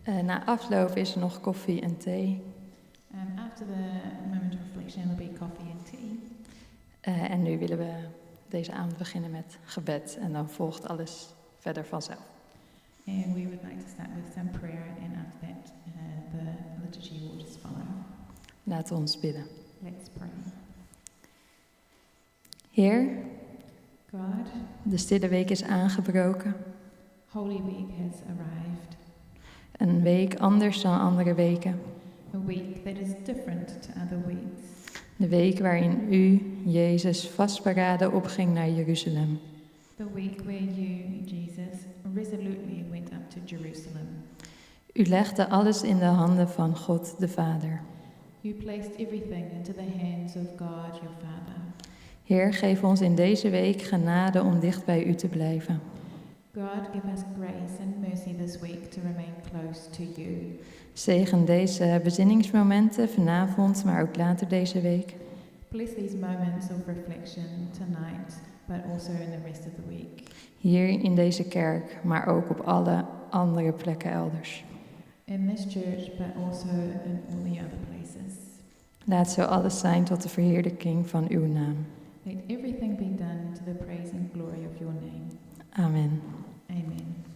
Na afloop is er nog koffie en thee. After the moment of reflection, there'll be coffee and tea. En nu willen we deze avond beginnen met gebed en dan volgt alles verder vanzelf. And we would like to start with some prayer, and after that, the liturgy will just follow. Laten we ons bidden. Let's pray. Heer, God, de stille week is aangebroken. Holy Week has arrived. Een week anders dan andere weken. A week that is different to other weeks. De week waarin u, Jezus, vastberaden opging naar Jeruzalem. The week where you, Jesus, resolutely went up to Jerusalem. U legde alles in de handen van God de Vader. You placed everything into the hands of God, your Father. Heer, geef ons in deze week genade om dicht bij u te blijven. God, give us grace and mercy this week to remain close to you. Zegen deze bezinningsmomenten vanavond, maar ook later deze week. Bless these moments of reflection tonight, but also in the rest of the week. Hier in deze kerk, maar ook op alle andere plekken elders. In this church, but also in all the other places. Laat zo alles zijn tot de verheerlijking van uw naam. Let everything be done to the praise and glory of your name. Amen. Amen.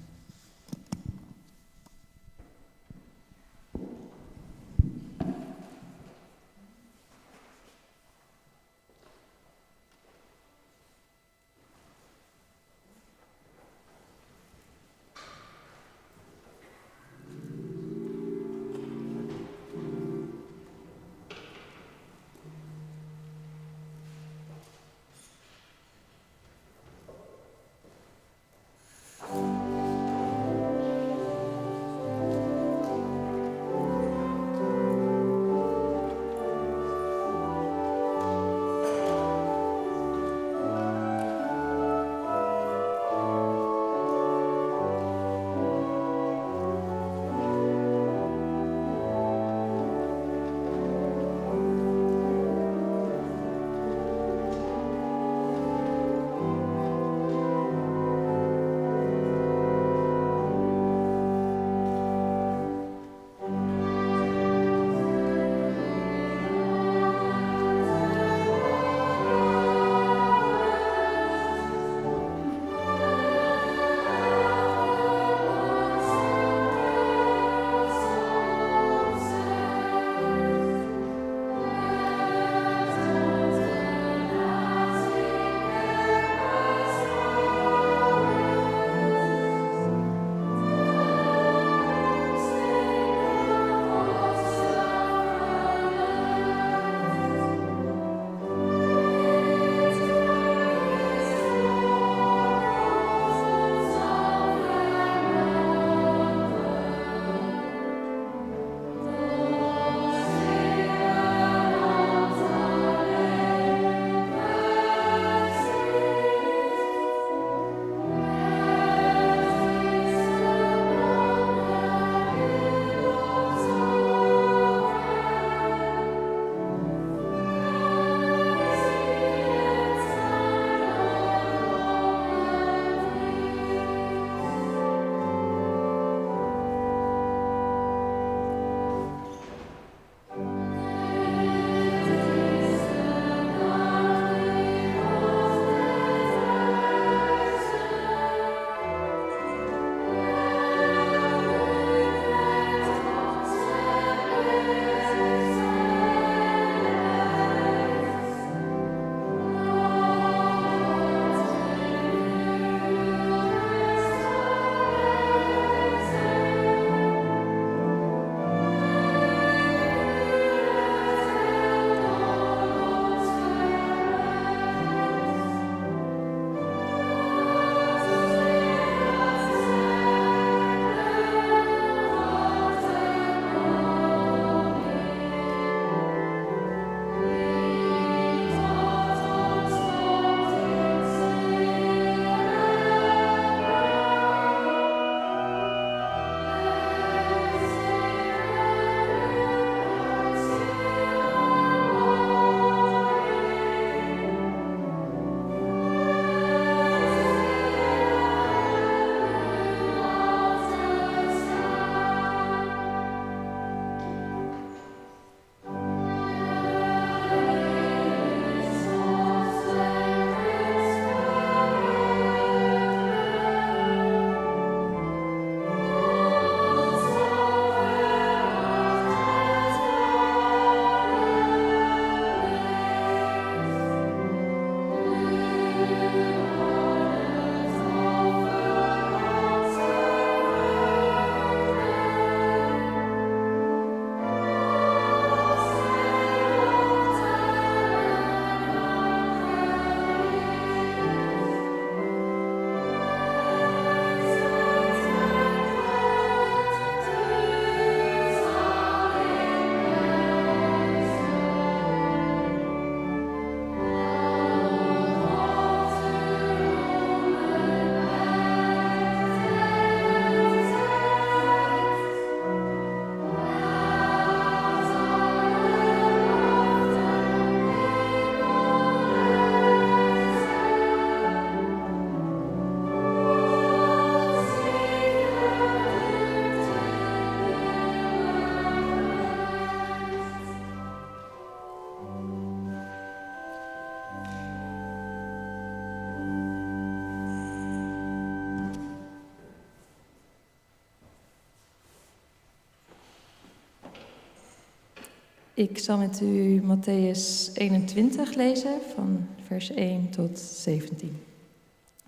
Ik zal met u Matthäus 21 lezen, van vers 1 tot 17.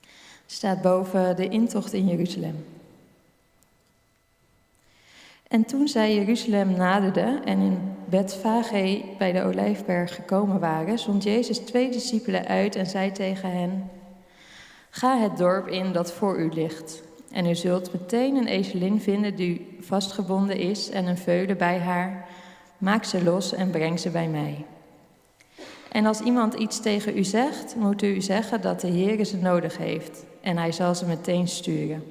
Er staat boven de intocht in Jeruzalem. En toen zij Jeruzalem naderden en in Betfage bij de Olijfberg gekomen waren, zond Jezus 2 discipelen uit en zei tegen hen: Ga het dorp in dat voor u ligt. En u zult meteen een ezelin vinden die vastgebonden is en een veulen bij haar. Maak ze los en breng ze bij mij. En als iemand iets tegen u zegt, moet u zeggen dat de Heere ze nodig heeft. En hij zal ze meteen sturen.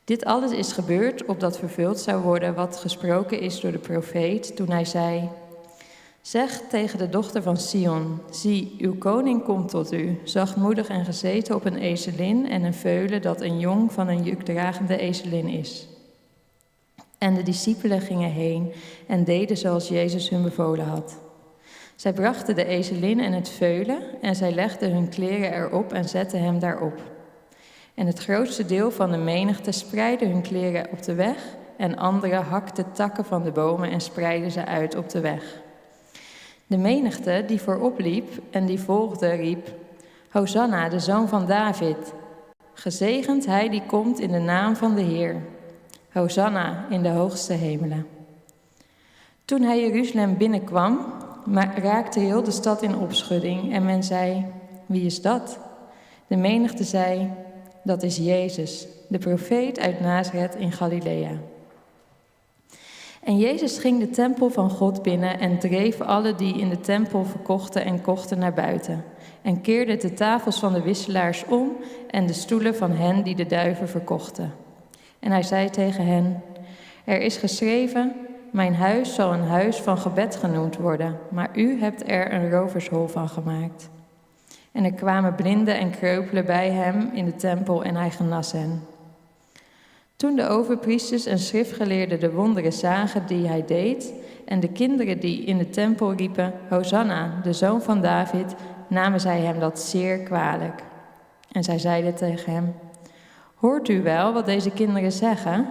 Dit alles is gebeurd opdat vervuld zou worden wat gesproken is door de profeet toen hij zei: Zeg tegen de dochter van Sion, zie, uw koning komt tot u, zachtmoedig en gezeten op een ezelin en een veulen dat een jong van een jukdragende ezelin is. En de discipelen gingen heen en deden zoals Jezus hun bevolen had. Zij brachten de ezelin en het veulen en zij legden hun kleren erop en zetten hem daarop. En het grootste deel van de menigte spreidde hun kleren op de weg en anderen hakten takken van de bomen en spreidden ze uit op de weg. De menigte die voorop liep en die volgde riep: Hosanna, de zoon van David. Gezegend hij die komt in de naam van de Heer. Hosanna in de hoogste hemelen. Toen hij Jeruzalem binnenkwam, raakte heel de stad in opschudding en men zei: Wie is dat? De menigte zei: Dat is Jezus, de profeet uit Nazareth in Galilea. En Jezus ging de tempel van God binnen en dreef alle die in de tempel verkochten en kochten naar buiten. En keerde de tafels van de wisselaars om en de stoelen van hen die de duiven verkochten. En hij zei tegen hen: Er is geschreven: Mijn huis zal een huis van gebed genoemd worden, maar u hebt er een rovershol van gemaakt. En er kwamen blinden en kreupelen bij hem in de tempel en hij genas hen. Toen de overpriesters en schriftgeleerden de wonderen zagen die hij deed, en de kinderen die in de tempel riepen: Hosanna, de zoon van David, namen zij hem dat zeer kwalijk. En zij zeiden tegen hem: Hoort u wel wat deze kinderen zeggen?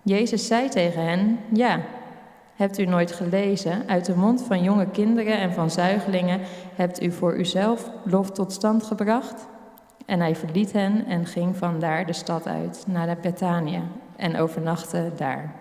Jezus zei tegen hen: Ja. Hebt u nooit gelezen? Uit de mond van jonge kinderen en van zuigelingen hebt u voor uzelf lof tot stand gebracht? En hij verliet hen en ging vandaar de stad uit naar Betanië en overnachtte daar.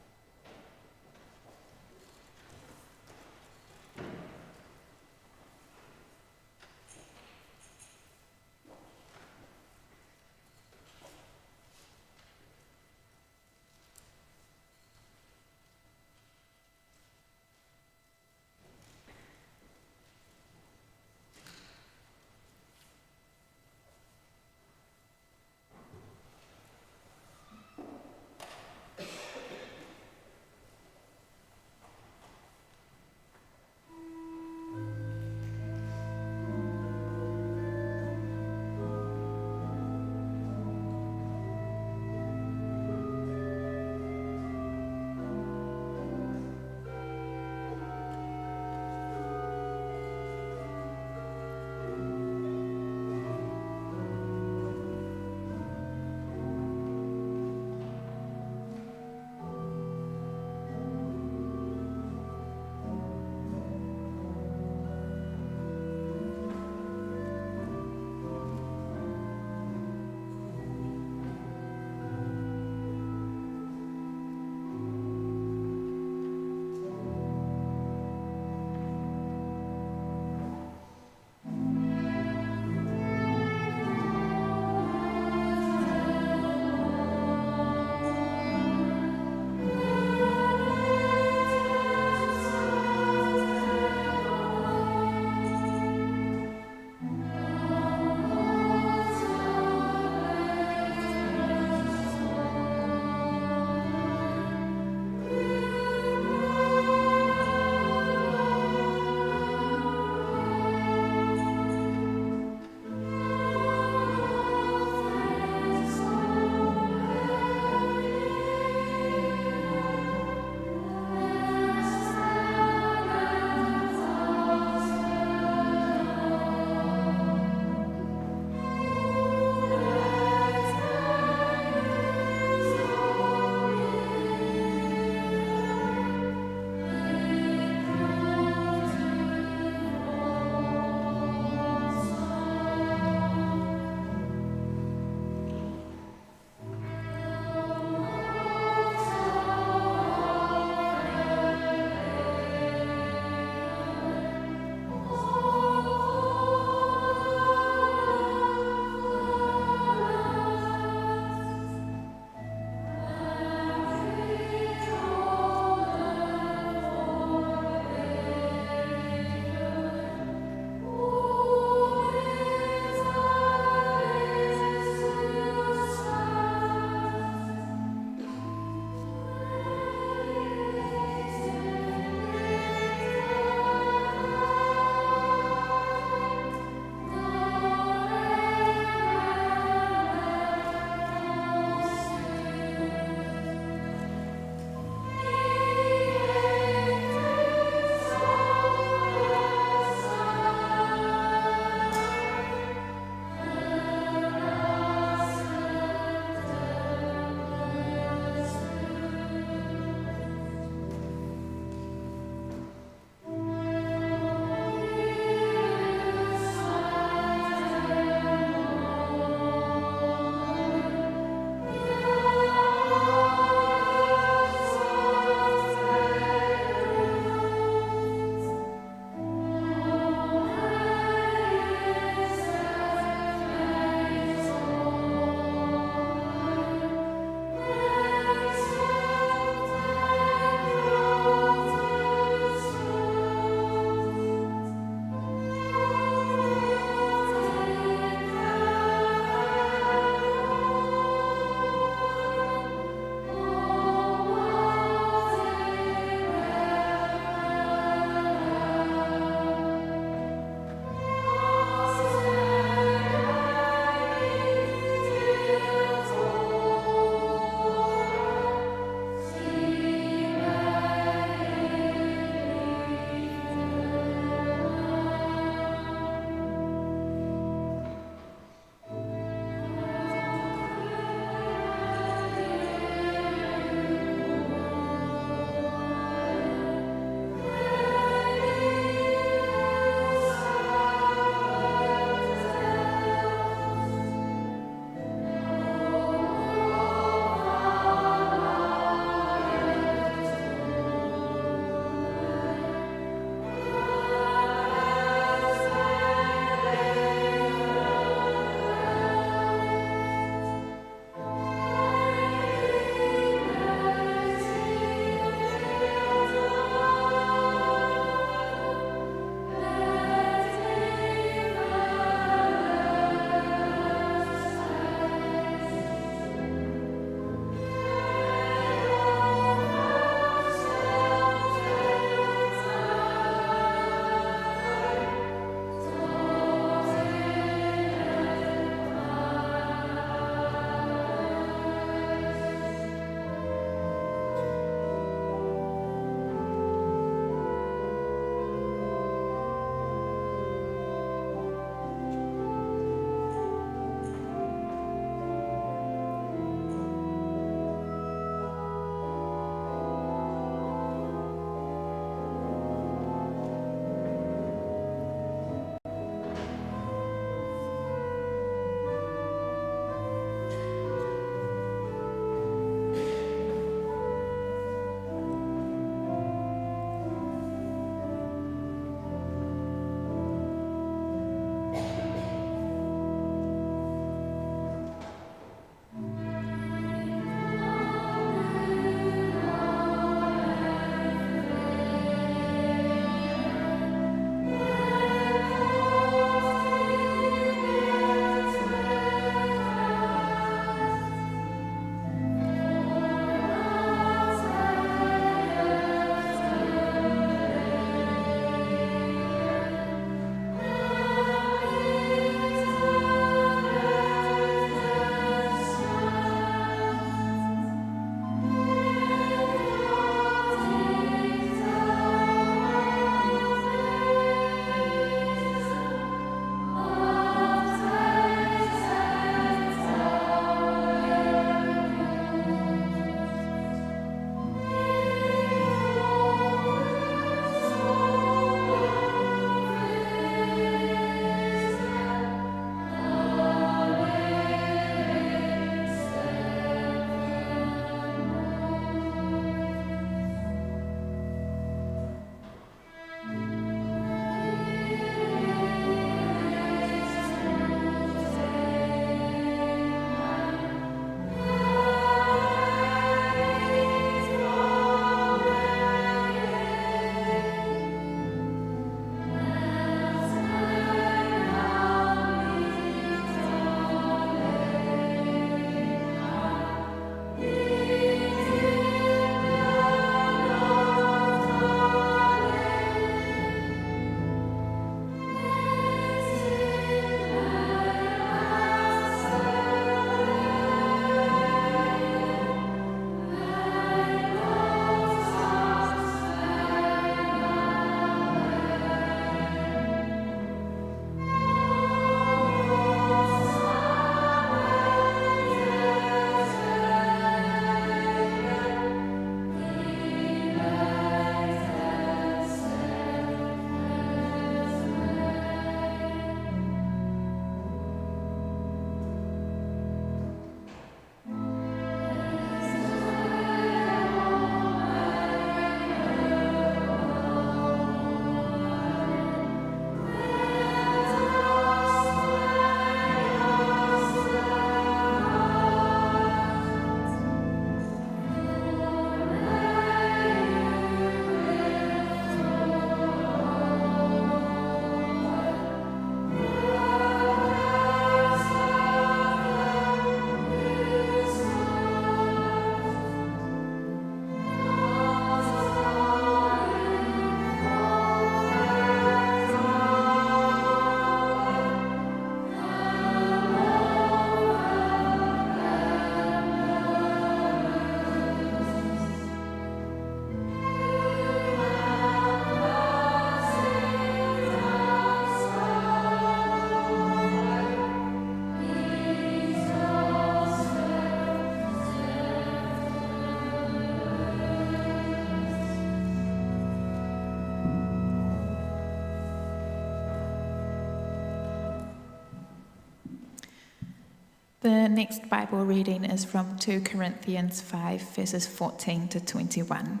The next Bible reading is from 2 Corinthians 5, verses 14 to 21.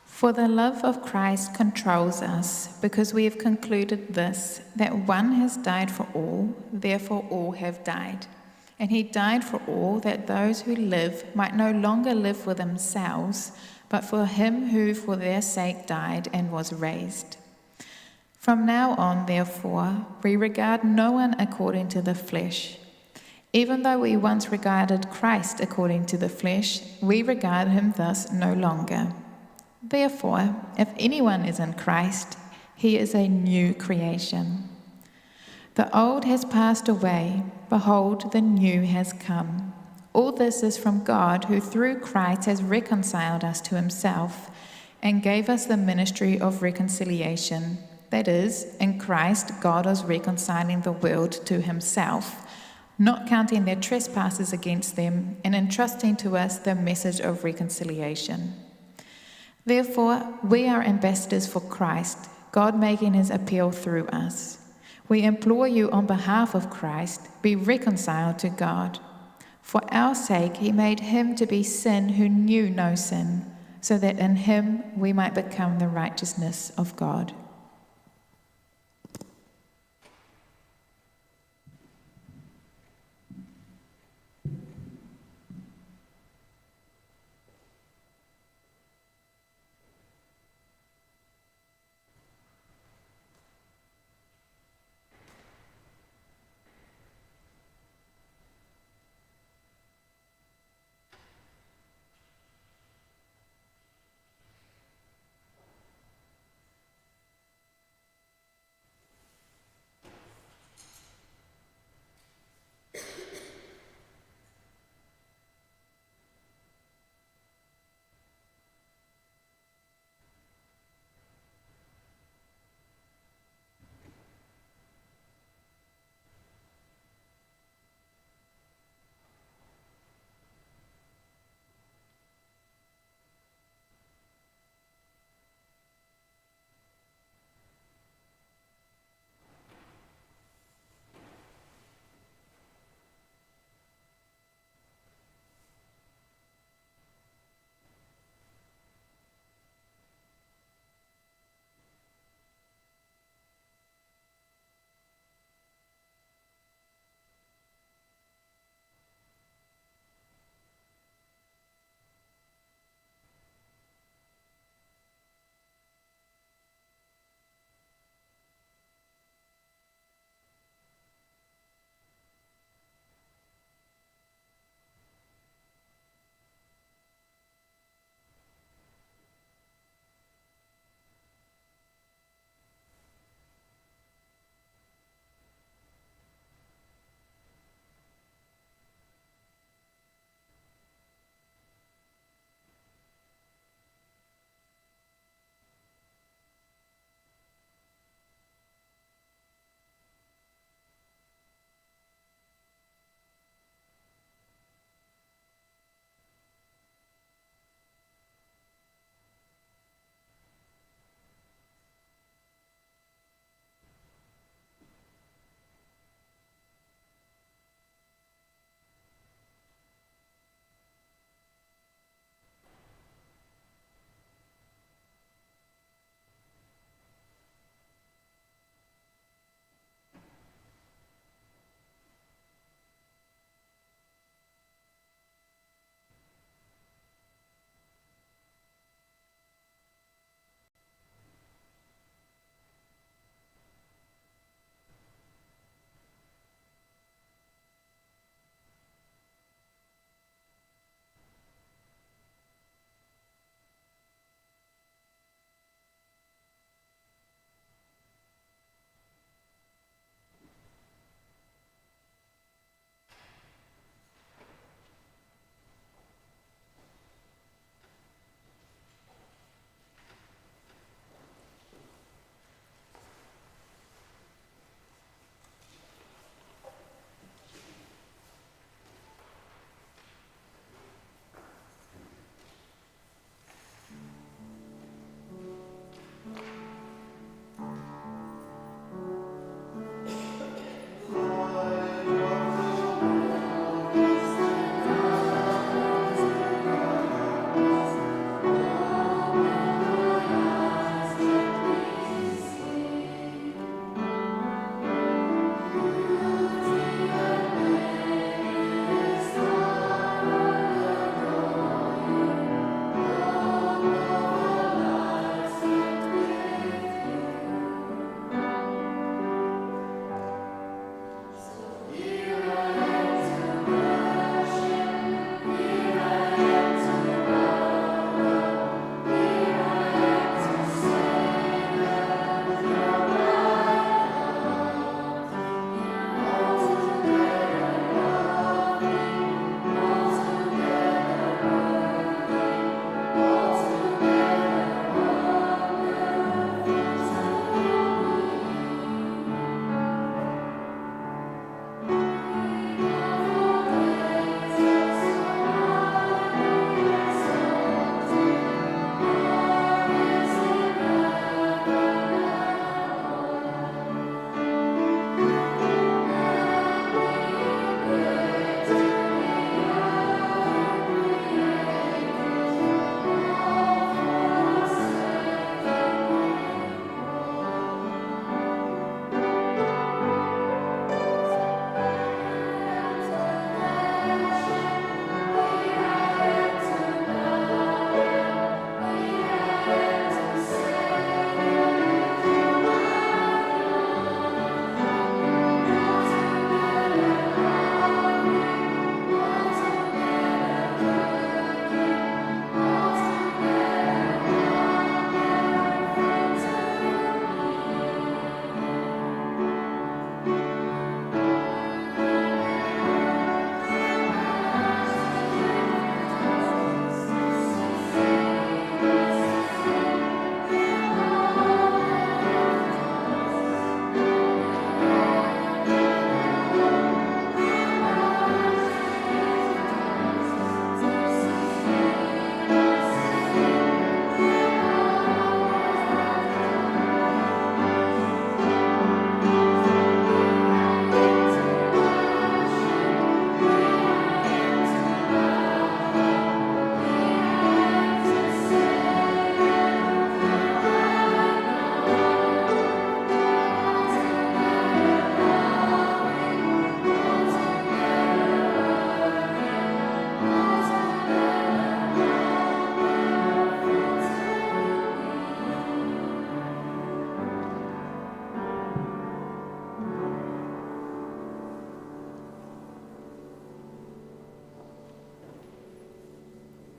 For the love of Christ controls us, because we have concluded this, that one has died for all, therefore all have died. And he died for all, that those who live might no longer live for themselves, but for him who for their sake died and was raised. From now on, therefore, we regard no one according to the flesh. Even though we once regarded Christ according to the flesh, we regard him thus no longer. Therefore, if anyone is in Christ, he is a new creation. The old has passed away, behold, the new has come. All this is from God, who through Christ has reconciled us to himself and gave us the ministry of reconciliation. That is, in Christ, God was reconciling the world to himself, not counting their trespasses against them, and entrusting to us the message of reconciliation. Therefore, we are ambassadors for Christ, God making his appeal through us. We implore you on behalf of Christ, be reconciled to God. For our sake, he made him to be sin who knew no sin, so that in him we might become the righteousness of God.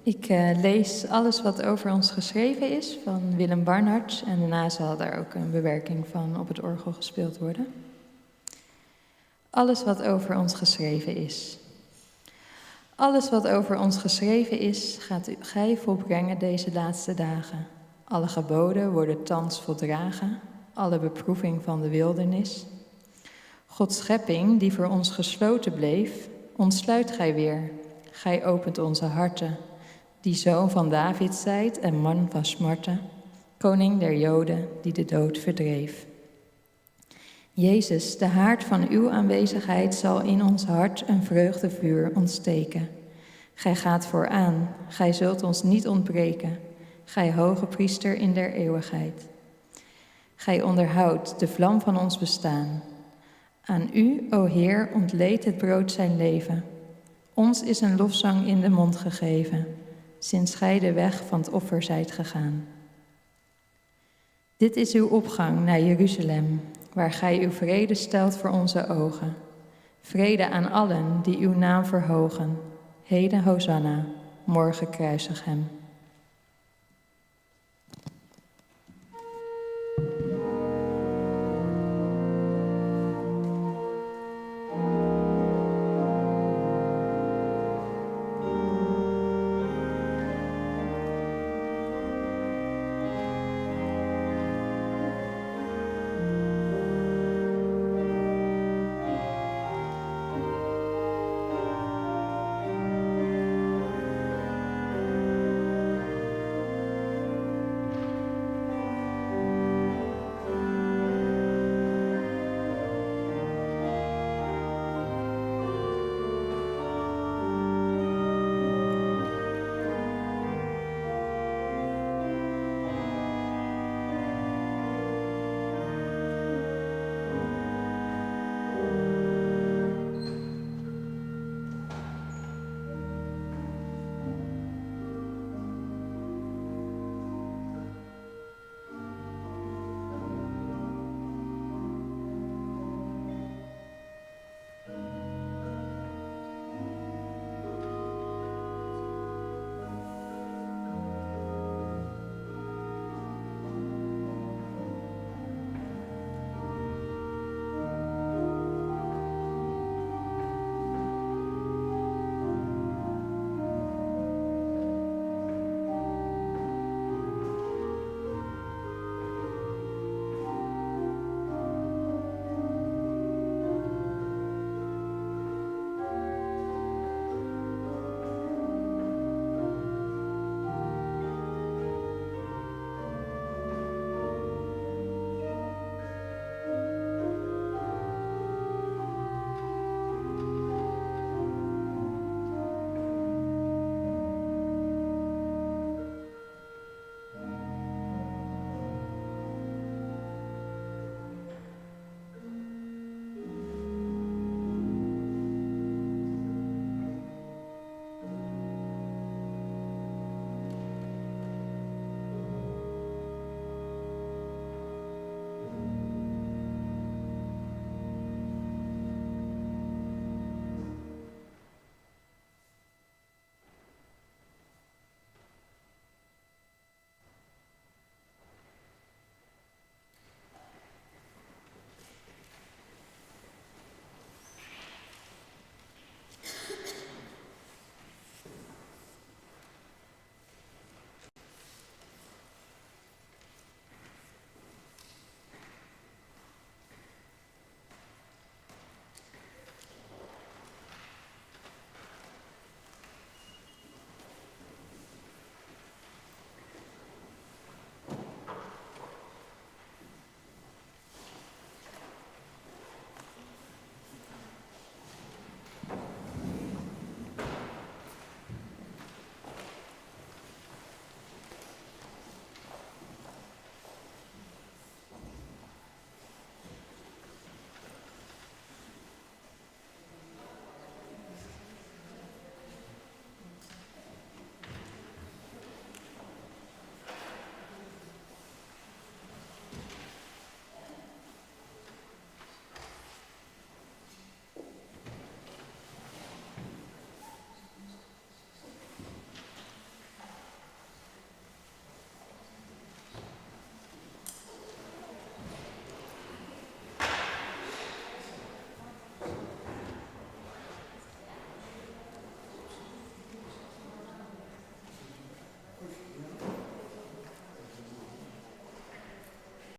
Ik lees alles wat over ons geschreven is van Willem Barnard. En daarna zal daar ook een bewerking van op het orgel gespeeld worden. Alles wat over ons geschreven is. Alles wat over ons geschreven is, gaat gij volbrengen deze laatste dagen. Alle geboden worden thans voldragen, alle beproeving van de wildernis. Gods schepping, die voor ons gesloten bleef, ontsluit gij weer. Gij opent onze harten, die zoon van David zijt en man van smarten, koning der Joden die de dood verdreef. Jezus, de haard van uw aanwezigheid zal in ons hart een vreugdevuur ontsteken. Gij gaat vooraan, gij zult ons niet ontbreken, gij hoge priester in der eeuwigheid. Gij onderhoudt de vlam van ons bestaan. Aan u, o Heer, ontleed het brood zijn leven. Ons is een lofzang in de mond gegeven, sinds gij de weg van het offer zijt gegaan. Dit is uw opgang naar Jeruzalem, waar gij uw vrede stelt voor onze ogen. Vrede aan allen die uw naam verhogen. Heden Hosanna, morgen kruisig hem.